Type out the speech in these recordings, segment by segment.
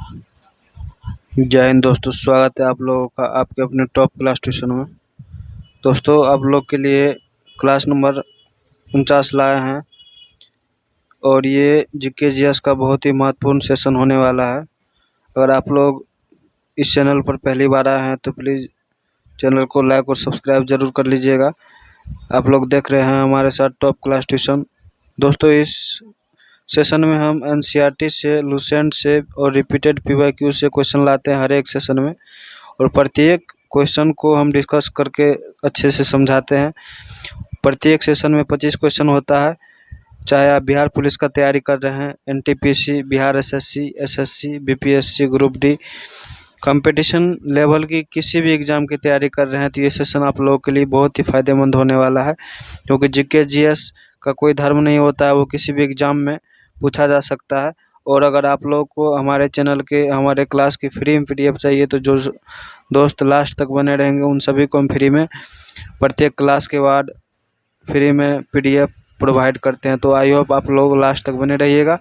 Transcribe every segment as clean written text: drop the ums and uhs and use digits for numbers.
जय हिंद दोस्तों, स्वागत है आप लोगों का आपके अपने टॉप क्लास ट्यूशन में। दोस्तों, आप लोग के लिए क्लास नंबर 49 लाए हैं और ये जीके जीएस का बहुत ही महत्वपूर्ण सेशन होने वाला है। अगर आप लोग इस चैनल पर पहली बार आए हैं तो प्लीज़ चैनल को लाइक और सब्सक्राइब ज़रूर कर लीजिएगा। आप लोग देख रहे हैं हमारे साथ टॉप क्लास ट्यूशन। दोस्तों, इस सेशन में हम एनसीईआरटी से, लुसेंट से और रिपीटेड पीवाईक्यू से क्वेश्चन लाते हैं हर एक सेशन में, और प्रत्येक क्वेश्चन को हम डिस्कस करके अच्छे से समझाते हैं। प्रत्येक सेशन में 25 क्वेश्चन होता है। चाहे आप बिहार पुलिस का तैयारी कर रहे हैं, NTPC, Bihar SSC, SSC, BPSC, group D, competition level की किसी भी एग्ज़ाम की तैयारी कर रहे हैं तो ये सेशन आप लोगों के लिए बहुत ही फ़ायदेमंद होने वाला है। क्योंकि जीके जीएस का कोई धर्म नहीं होता है, वो किसी भी एग्ज़ाम में पूछा जा सकता है। और अगर आप लोगों को हमारे चैनल के हमारे क्लास की फ्री में पीडीएफ चाहिए तो जो दोस्त लास्ट तक बने रहेंगे उन सभी को हम फ्री में प्रत्येक क्लास के बाद फ्री में पीडीएफ प्रोवाइड करते हैं। तो आई होप आप लोग लास्ट तक बने रहिएगा।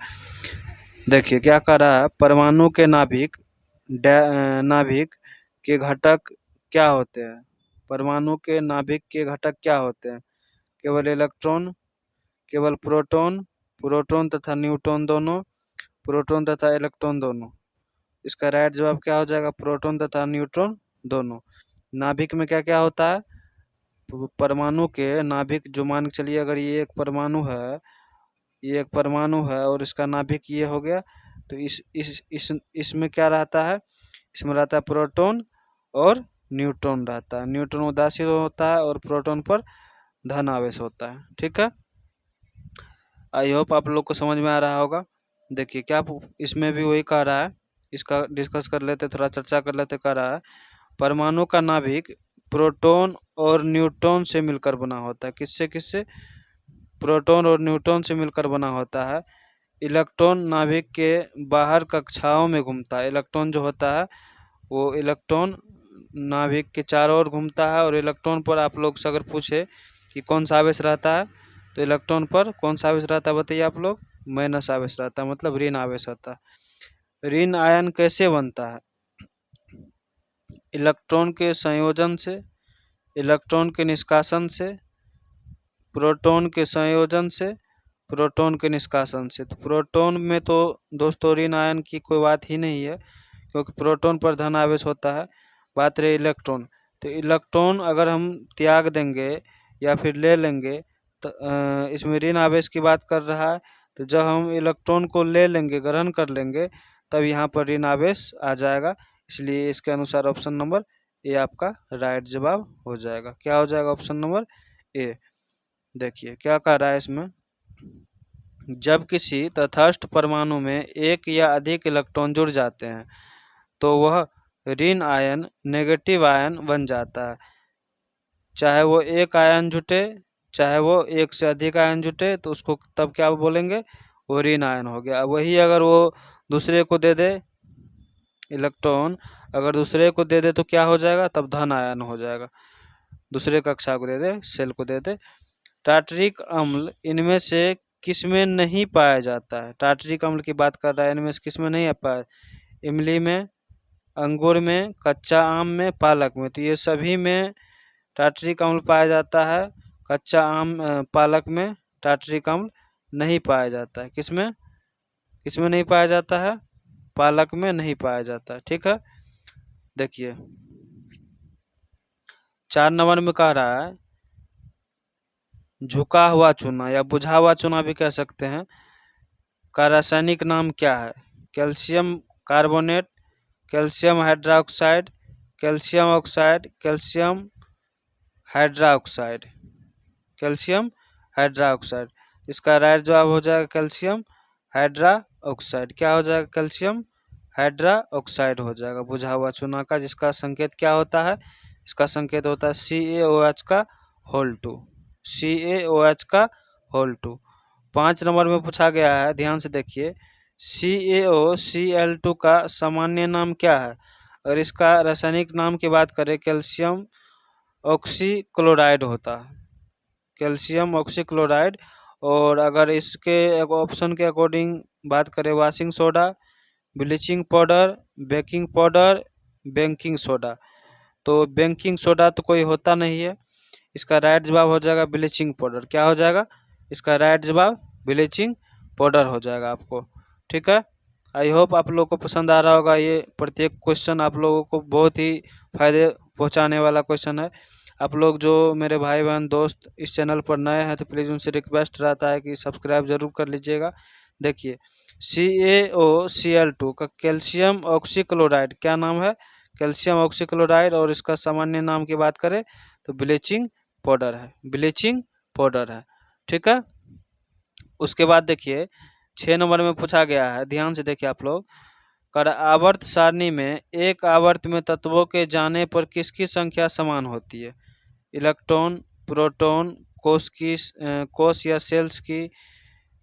देखिए क्या कर रहा है, परमाणु के नाभिक के घटक क्या होते हैं। परमाणु के नाभिक के घटक क्या होते हैं? केवल इलेक्ट्रॉन, केवल प्रोटॉन, प्रोटॉन तथा न्यूट्रॉन दोनों, प्रोटॉन तथा इलेक्ट्रॉन दोनों। इसका राइट जवाब क्या हो जाएगा? प्रोटॉन तथा न्यूट्रॉन दोनों। नाभिक में क्या क्या होता है? परमाणु के नाभिक, जो मान के चलिए अगर ये एक परमाणु है, ये एक परमाणु है और इसका नाभिक ये हो गया, तो इसमें क्या रहता है? इसमें रहता है प्रोटॉन और न्यूट्रॉन रहता है। न्यूट्रॉन उदासीन होता है और प्रोटॉन पर धन आवेश होता है। ठीक है, आई होप आप लोग को समझ में आ रहा होगा। देखिए क्या इसमें भी वही कह रहा है, इसका डिस्कस कर लेते, थोड़ा चर्चा कर लेते। कह रहा है परमाणु का नाभिक प्रोटॉन और न्यूट्रॉन से मिलकर बना होता है। किससे किससे? प्रोटॉन और न्यूट्रॉन से मिलकर बना होता है। इलेक्ट्रॉन नाभिक के बाहर कक्षाओं में घूमता है। इलेक्ट्रॉन जो होता है वो इलेक्ट्रॉन नाभिक के चारों ओर घूमता है, और इलेक्ट्रॉन पर आप लोग से अगर पूछे कि कौन सा आवेश रहता है तो इलेक्ट्रॉन पर कौन सा आवेश रहता है बताइए आप लोग? माइनस आवेश रहता है, मतलब ऋण आवेश रहता है। ऋण आयन कैसे बनता है? इलेक्ट्रॉन के संयोजन से, इलेक्ट्रॉन के निष्कासन से, प्रोटॉन के संयोजन से, प्रोटॉन के निष्कासन से। तो प्रोटॉन में तो दोस्तों ऋण आयन की कोई बात ही नहीं है, क्योंकि प्रोटॉन पर धन आवेश होता है। बात रही इलेक्ट्रॉन, तो इलेक्ट्रॉन अगर हम त्याग देंगे या फिर ले लेंगे तो इसमें ऋण आवेश की बात कर रहा है। तो जब हम इलेक्ट्रॉन को ले लेंगे, ग्रहण कर लेंगे, तब यहाँ पर ऋण आवेश आ जाएगा। इसलिए इसके अनुसार ऑप्शन नंबर ए आपका राइट जवाब हो जाएगा। क्या हो जाएगा? Option number A. देखिए क्या कह रहा है इसमें, जब किसी तटस्थ परमाणु में एक या अधिक इलेक्ट्रॉन जुड़ जाते हैं तो वह ऋण आयन, नेगेटिव आयन बन जाता है। चाहे वो एक आयन जुटे, चाहे वो एक से अधिक आयन जुटे, तो उसको तब क्या बोलेंगे? वो ऋण आयन हो गया। वही अगर वो दूसरे को दे दे, इलेक्ट्रॉन अगर दूसरे को दे दे तो क्या हो जाएगा? तब धन आयन हो जाएगा। दूसरे कक्षा को दे दे, सेल को दे दे। टार्टरिक अम्ल इनमें से किसमें नहीं पाया जाता है? टार्टरिक अम्ल की बात कर रहा है, इनमें से किसमें नहीं पाया? इमली में, अंगूर में, कच्चा आम में, पालक में। तो ये सभी में टार्टरिक अम्ल पाया जाता है। कच्चा आम, पालक में टार्टरिक अम्ल नहीं पाया जाता है। किसमें किसमें नहीं पाया जाता है? पालक में नहीं पाया जाता है। ठीक है, देखिए 4 नंबर में कह रहा है झुका हुआ चूना या बुझा हुआ चूना भी कह सकते हैं, का रासायनिक नाम क्या है? Calcium carbonate, calcium hydroxide, calcium oxide, calcium hydroxide, calcium hydroxide. इसका राइट जवाब हो जाएगा कैल्शियम हाइड्रोक्साइड। क्या हो जाएगा? कैल्शियम हाइड्रोक्साइड हो जाएगा बुझा हुआ चूना का, जिसका संकेत क्या होता है? इसका संकेत होता है CaOH का होल 2, CaOH का होल 2। 5 नंबर में पूछा गया है, ध्यान से देखिए, CaOCl2 का सामान्य नाम क्या है? और इसका रासायनिक नाम की बात करें, कैल्शियम ऑक्सीक्लोराइड होता है, कैल्शियम ऑक्सीक्लोराइड। और अगर इसके ऑप्शन के अकॉर्डिंग बात करें, washing soda, bleaching powder, baking powder, baking soda. तो बेकिंग सोडा तो कोई होता नहीं है, इसका राइट जवाब हो जाएगा ब्लीचिंग पाउडर। क्या हो जाएगा इसका राइट जवाब? ब्लीचिंग पाउडर हो जाएगा आपको। ठीक है, आई होप आप लोगों को पसंद आ रहा होगा। ये प्रत्येक क्वेश्चन आप लोगों को बहुत ही फायदे पहुंचाने वाला क्वेश्चन है। आप लोग जो मेरे भाई बहन दोस्त इस चैनल पर नए हैं तो प्लीज़ उनसे रिक्वेस्ट रहता है कि सब्सक्राइब जरूर कर लीजिएगा। देखिए CaOCl2 का कैल्शियम ऑक्सीक्लोराइड क्या नाम है? Calcium oxychloride. और इसका सामान्य नाम की बात करें तो ब्लीचिंग पाउडर है, ब्लीचिंग पाउडर है। ठीक है, उसके बाद देखिए 6 नंबर में पूछा गया है, ध्यान से देखिए आप लोग। कर आवर्त सारणी में एक आवर्त में तत्वों के जाने पर किसकी संख्या समान होती है? इलेक्ट्रॉन, प्रोटॉन, कोष या सेल्स की,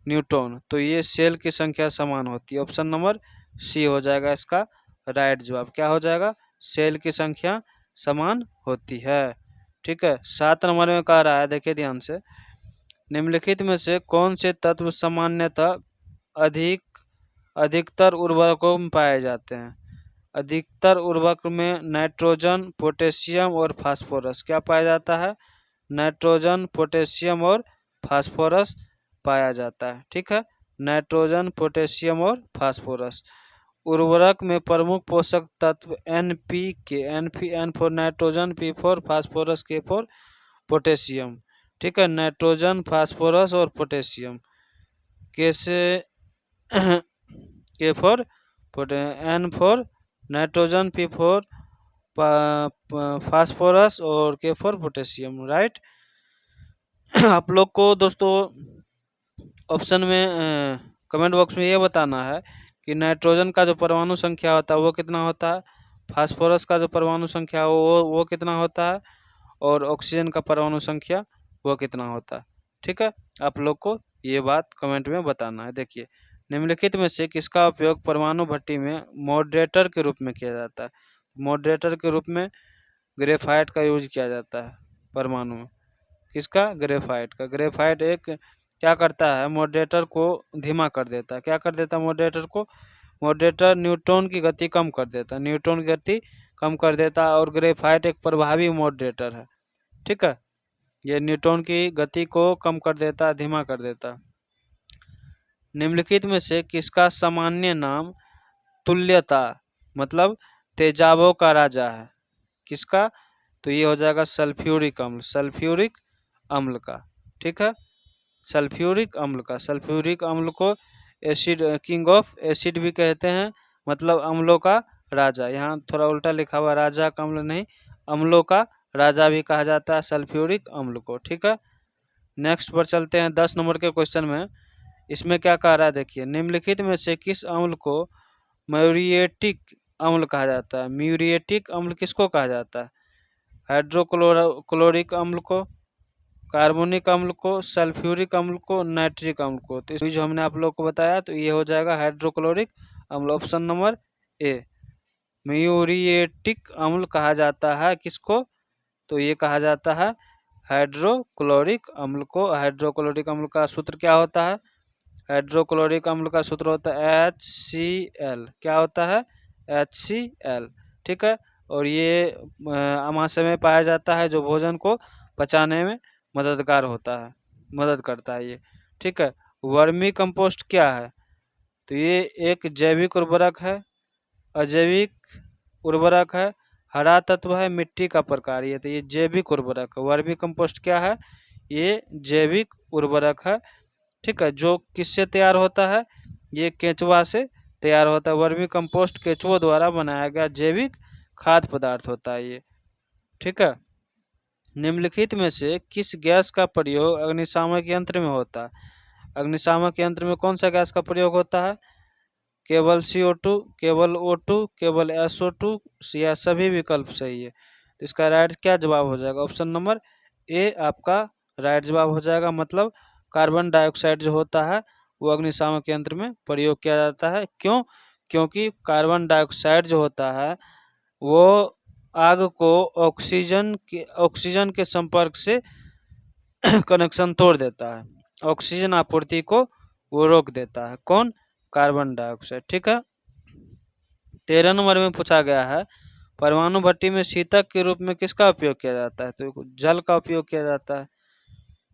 न्यूट्रॉन। तो ये सेल की संख्या समान होती है। ऑप्शन नंबर सी हो जाएगा इसका राइट जवाब। क्या हो जाएगा? सेल की संख्या समान होती है। ठीक है, 7 नंबर में कह रहा है, देखिए ध्यान से, निम्नलिखित में से कौन से तत्व सामान्यतः अधिकतर उर्वरकों में पाए जाते हैं? अधिकतर उर्वरक में नाइट्रोजन, पोटेशियम और फास्फोरस क्या पाया जाता है? नाइट्रोजन, पोटेशियम और फास्फोरस पाया जाता है। ठीक है, नाइट्रोजन, पोटेशियम और फास्फोरस। उर्वरक में प्रमुख पोषक तत्व NPK, N for nitrogen, P for phosphorus, K for potassium. ठीक है, नाइट्रोजन, फास्फोरस और पोटेशियम। कैसे? K for N for nitrogen, P for phosphorus और K फॉर पोटेशियम। राइट। आप लोग को दोस्तों ऑप्शन में कमेंट बॉक्स में ये बताना है कि नाइट्रोजन का जो परमाणु संख्या होता है वो कितना होता है, फास्फोरस का जो परमाणु संख्या है वो कितना होता है, और ऑक्सीजन का परमाणु संख्या वो कितना होता है। ठीक है, आप लोग को ये बात कमेंट में बताना है। देखिए, निम्नलिखित में से किसका उपयोग परमाणु भट्टी में मॉडरेटर के रूप में किया जाता है? मॉडरेटर के रूप में ग्रेफाइट का यूज किया जाता है परमाणु में। किसका? ग्रेफाइट का। ग्रेफाइट एक क्या करता है, मॉडरेटर को धीमा कर देता है। क्या कर देता है मॉडरेटर को? मॉडरेटर न्यूट्रॉन की गति कम कर देता है, न्यूट्रॉन की गति कम कर देता है, और ग्रेफाइट एक प्रभावी मॉडरेटर है। ठीक है, ये न्यूट्रॉन की गति को कम कर देता है, धीमा कर देता है। निम्नलिखित में से किसका सामान्य नाम तुल्यता मतलब तेजाबों का राजा है? किसका? तो ये हो जाएगा सल्फ्यूरिक अम्ल, सल्फ्यूरिक अम्ल का। ठीक है, सल्फ्यूरिक अम्ल का। सल्फ्यूरिक अम्ल को एसिड किंग ऑफ एसिड भी कहते हैं, मतलब अम्लों का राजा। यहाँ थोड़ा उल्टा लिखा हुआ, राजा का अम्ल नहीं, अम्लों का राजा भी कहा जाता है सल्फ्यूरिक अम्ल को। ठीक है, नेक्स्ट पर चलते हैं 10 नंबर के क्वेश्चन में। इसमें क्या कह रहा है, देखिए, निम्नलिखित में से किस अम्ल को म्यूरिएटिक अम्ल कहा जाता है? म्यूरिएटिक अम्ल किसको कहा जाता है? हाइड्रोक्लोरिक अम्ल को, कार्बोनिक अम्ल को, सल्फ्यूरिक अम्ल को, नाइट्रिक अम्ल को। तो जो हमने आप लोग को बताया तो ये हो जाएगा हाइड्रोक्लोरिक अम्ल। ऑप्शन नंबर ए, म्यूरिएटिक अम्ल कहा जाता है किसको? तो ये कहा जाता है हाइड्रोक्लोरिक अम्ल को। हाइड्रोक्लोरिक अम्ल का सूत्र क्या होता है? हाइड्रोक्लोरिक अम्ल का सूत्र होता है HCl। क्या होता है? HCl। ठीक है, और ये आमाशय में पाया जाता है, जो भोजन को पचाने में मददगार होता है, मदद करता है ये। ठीक है, वर्मी कंपोस्ट क्या है? तो ये एक जैविक उर्वरक है, अजैविक उर्वरक है, हरा तत्व है, मिट्टी का प्रकार। ये तो ये जैविक उर्वरक है। वर्मी कंपोस्ट क्या है? ये जैविक उर्वरक है। ठीक है, जो किससे तैयार होता है? ये केंचुआ से तैयार होता है। वर्मी कंपोस्ट केंचुओं द्वारा बनाया गया जैविक खाद्य पदार्थ होता है ये। ठीक है, निम्नलिखित में से किस गैस का प्रयोग अग्निशामक यंत्र में होता है? अग्निशामक यंत्र में कौन सा गैस का प्रयोग होता है? केवल CO2, केवल O2, केवल SO2 या सभी विकल्प सही है। तो इसका राइट क्या जवाब हो जाएगा? ऑप्शन नंबर ए आपका राइट जवाब हो जाएगा। मतलब कार्बन डाइऑक्साइड जो होता है वो अग्निशामक यंत्र में प्रयोग किया जाता है। क्यों? क्योंकि कार्बन डाइऑक्साइड जो होता है वो आग को ऑक्सीजन के संपर्क से कनेक्शन तोड़ देता है, ऑक्सीजन आपूर्ति को वो रोक देता है। कौन? Carbon dioxide. ठीक है, 13 नंबर में पूछा गया है, परमाणु भट्टी में शीतक के रूप में किसका उपयोग किया जाता है? तो जल का उपयोग किया जाता है।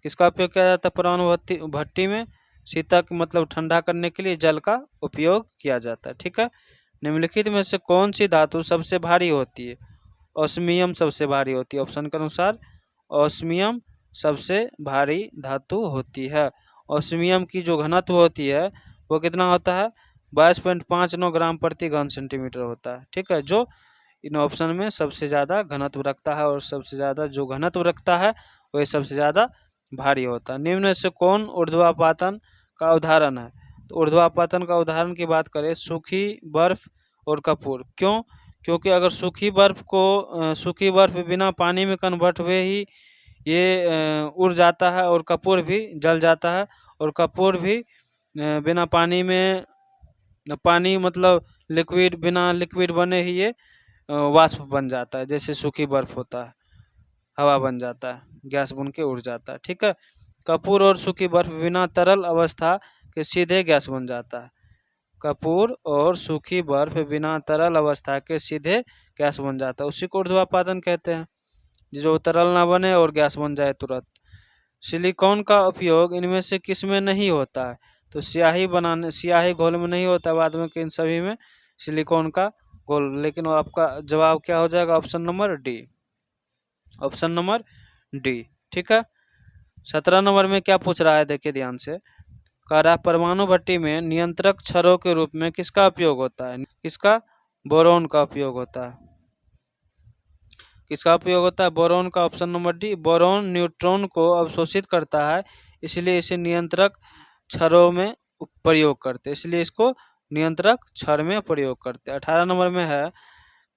किसका उपयोग किया जाता है? परमाणु भट्टी में शीतक मतलब ठंडा करने के लिए जल का उपयोग किया जाता है। ठीक है। निम्नलिखित में से कौन सी धातु सबसे भारी होती है? ऑस्मियम सबसे भारी होती है। ऑप्शन के अनुसार ऑस्मियम सबसे भारी धातु होती है। ऑस्मियम की जो घनत्व होती है वो कितना होता है? 22.59 ग्राम प्रति घन सेंटीमीटर होता है। ठीक है। जो इन ऑप्शन में सबसे ज़्यादा घनत्व रखता है, और सबसे ज़्यादा जो घनत्व रखता है वही सबसे ज़्यादा भारी होता है। निम्न में से कौन ऊर्ध्वापातन का उदाहरण है? तो ऊर्ध्वापातन का उदाहरण की बात करें, सूखी बर्फ और कपूर। क्यों? क्योंकि अगर सूखी बर्फ बिना पानी में कन्वर्ट हुए ही ये उड़ जाता है, और कपूर भी जल जाता है, और कपूर भी बिना पानी में, पानी मतलब लिक्विड, बिना लिक्विड बने ही ये वाष्प बन जाता है। जैसे सूखी बर्फ होता है, हवा बन जाता है, गैस बन के उड़ जाता है। ठीक है। कपूर और सूखी बर्फ बिना तरल अवस्था के सीधे गैस बन जाता है। कपूर और सूखी बर्फ बिना तरल अवस्था के सीधे गैस बन जाता है, उसी को ऊर्ध्वापातन कहते हैं, जो तरल ना बने और गैस बन जाए तुरंत। सिलिकॉन का उपयोग इनमें से किस में नहीं होता है? तो स्याही घोल में नहीं होता, बाद में इन सभी में सिलिकॉन का घोल। लेकिन आपका जवाब क्या हो जाएगा? Option number D. Option number D. ठीक है। 17 नंबर में क्या पूछ रहा है, देखिए ध्यान से। कह रहा है, परमाणु भट्टी में नियंत्रक छर्रों के रूप में किसका उपयोग होता है? किसका? बोरोन का उपयोग होता है। किसका उपयोग होता है? बोरोन का। Option number D. Boron neutron को अवशोषित करता है, इसलिए इसे नियंत्रक छर्रों में प्रयोग करते हैं। इसलिए इसको नियंत्रक छड़ में प्रयोग करते हैं। 18 नंबर में है,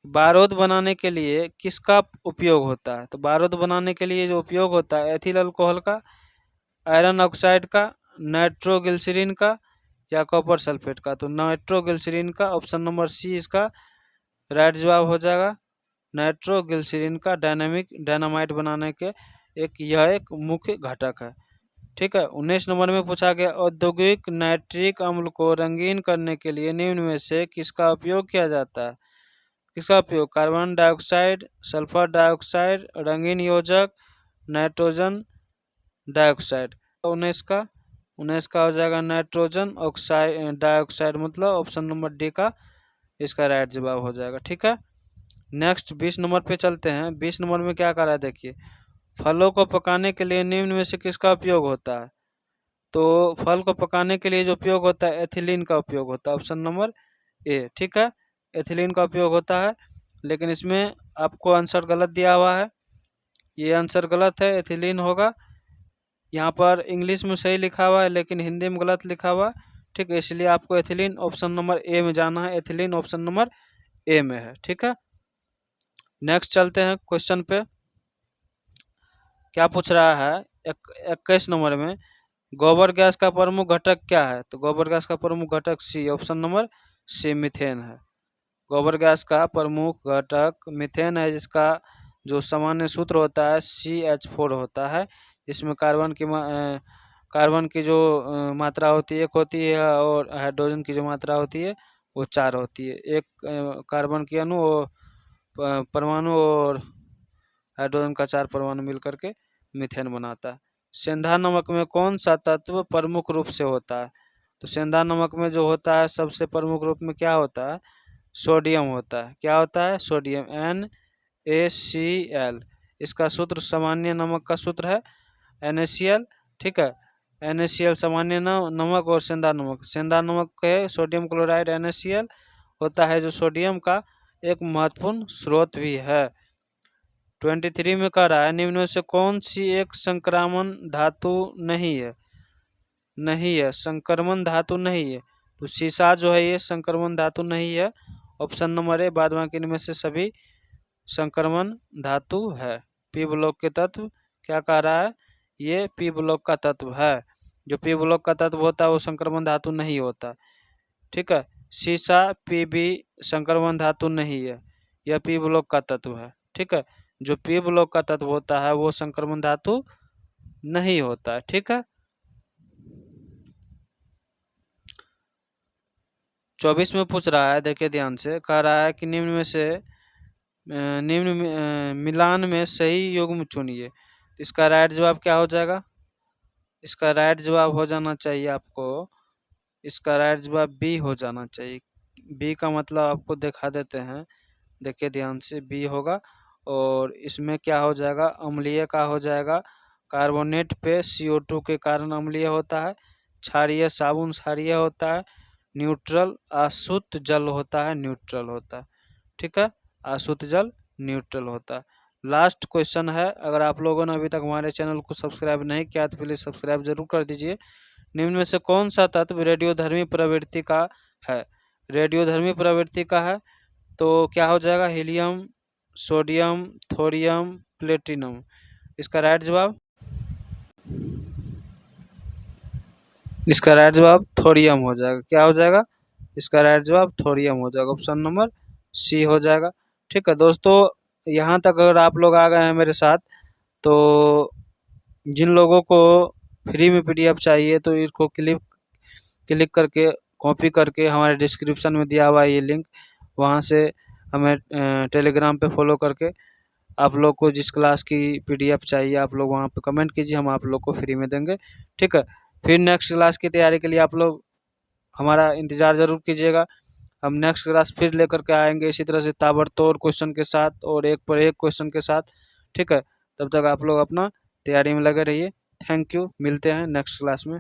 बारूद बनाने के लिए किसका उपयोग होता है? तो बारूद बनाने के लिए जो उपयोग होता है, एथिल अल्कोहल का, आयरन ऑक्साइड का, नाइट्रोग्लिसरीन का, या कॉपर सल्फेट का? तो नाइट्रोग्लिसरीन का। ऑप्शन नंबर सी इसका राइट जवाब हो जाएगा। नाइट्रोग्लिसरीन का डायनामाइट बनाने के यह एक मुख्य घटक है। ठीक है। 19 नंबर में पूछा गया, औद्योगिक नाइट्रिक अम्ल को रंगीन करने के लिए निम्न में से किसका उपयोग किया जाता है? किसका उपयोग? कार्बन डाइऑक्साइड, सल्फर डाइऑक्साइड, रंगीन योजक, नाइट्रोजन डाइऑक्साइड। 19 का हो जाएगा नाइट्रोजन ऑक्साइड डाइऑक्साइड, मतलब ऑप्शन नंबर डी का इसका राइट जवाब हो जाएगा। ठीक है। नेक्स्ट 20 नंबर पे चलते हैं। 20 नंबर में क्या करा है, देखिए। फलों को पकाने के लिए निम्न में से किसका उपयोग होता है? तो फल को पकाने के लिए जो उपयोग होता है, एथिलीन का उपयोग होता है। Option number A. ठीक है। एथिलीन का उपयोग होता है, लेकिन इसमें आपको आंसर गलत दिया हुआ है। ये आंसर गलत है, एथिलीन होगा। यहाँ पर इंग्लिश में सही लिखा हुआ है, लेकिन हिंदी में गलत लिखा हुआ है। ठीक है। इसलिए आपको एथिलीन ऑप्शन नंबर ए में जाना है। एथिलीन ऑप्शन नंबर ए में है। ठीक है। नेक्स्ट चलते हैं क्वेश्चन पे। क्या पूछ रहा है? 21 नंबर में, गोबर गैस का प्रमुख घटक क्या है? तो गोबर गैस का प्रमुख घटक सी। ऑप्शन नंबर सी मीथेन है। गोबर गैस का प्रमुख घटक मीथेन है, जिसका जो सामान्य सूत्र होता है CH4 होता है। इसमें कार्बन की जो मात्रा होती है 1 होती है, और हाइड्रोजन की जो मात्रा होती है वो 4 होती है। एक कार्बन की अणु और परमाणु और हाइड्रोजन का 4 परमाणु मिलकर के मीथेन बनाता है। सेंधा नमक में कौन सा तत्व प्रमुख रूप से होता है? तो सेंधा नमक में जो होता है सबसे प्रमुख रूप में क्या होता है? सोडियम होता है। क्या होता है? Sodium, NaCl। इसका सूत्र सामान्य नमक का सूत्र है NaCl। ठीक है। NaCl सामान्य नमक, और सेंधा नमक है सोडियम क्लोराइड NaCl होता है, जो सोडियम का एक महत्वपूर्ण स्रोत भी है। 23 में कह रहा है, निम्न में से कौन सी एक संक्रमण धातु नहीं है? संक्रमण धातु नहीं है। तो सीसा जो है ये संक्रमण धातु नहीं है। Option number A. बाद बाकी इनमें से सभी संक्रमण धातु है। पी ब्लॉक के तत्व क्या कह रहा है? ये पी ब्लॉक का तत्व है। जो पी ब्लॉक का तत्व होता है वो संक्रमण धातु नहीं होता। ठीक है। सीसा Pb संक्रमण धातु नहीं है, यह पी ब्लॉक का तत्व है। ठीक है। जो पी ब्लॉक का तत्व होता है वो संक्रमण धातु नहीं होता है। ठीक है। 24 में पूछ रहा है, देखिए ध्यान से, कह रहा है कि निम्न में से मिलान में सही युग्म चुनिए। तो इसका राइट जवाब क्या हो जाएगा? इसका राइट जवाब हो जाना चाहिए आपको, इसका राइट जवाब बी हो जाना चाहिए। बी का मतलब आपको दिखा देते हैं, देखिए ध्यान से, बी होगा। और इसमें क्या हो जाएगा? अम्लीय का हो जाएगा, कार्बोनेट पे CO2 के कारण अम्लीय होता है, क्षारीय साबुन क्षारीय होता है, न्यूट्रल अशुद्ध जल होता है, न्यूट्रल होता है। ठीक है, अशुद्ध जल न्यूट्रल होता है। लास्ट क्वेश्चन है, अगर आप लोगों ने अभी तक हमारे चैनल को सब्सक्राइब नहीं किया तो प्लीज सब्सक्राइब जरूर कर दीजिए। निम्न में से कौन सा तत्व रेडियोधर्मी प्रवृत्ति का है? रेडियोधर्मी प्रवृत्ति का है तो क्या हो जाएगा? Helium, sodium, thorium, platinum. इसका राइट जवाब, इसका राइट जवाब थोरियम हो जाएगा। क्या हो जाएगा? इसका राइट जवाब थोरियम हो जाएगा, ऑप्शन नंबर सी हो जाएगा। ठीक है दोस्तों, यहाँ तक अगर आप लोग आ गए हैं मेरे साथ, तो जिन लोगों को फ्री में PDF चाहिए तो इसको क्लिक करके कॉपी करके हमारे डिस्क्रिप्शन में दिया हुआ है ये लिंक, वहाँ से हमें टेलीग्राम पे फॉलो करके आप लोग को जिस क्लास की PDF चाहिए आप लोग वहाँ पे कमेंट कीजिए, हम आप लोग को फ्री में देंगे। ठीक है, फिर नेक्स्ट क्लास की तैयारी के लिए आप लोग हमारा इंतज़ार ज़रूर कीजिएगा। हम नेक्स्ट क्लास फिर लेकर के आएंगे इसी तरह से ताबड़तोड़ क्वेश्चन के साथ और एक पर एक क्वेश्चन के साथ। ठीक है, तब तक आप लोग अपना तैयारी में लगे रहिए। थैंक यू, मिलते हैं नेक्स्ट क्लास में।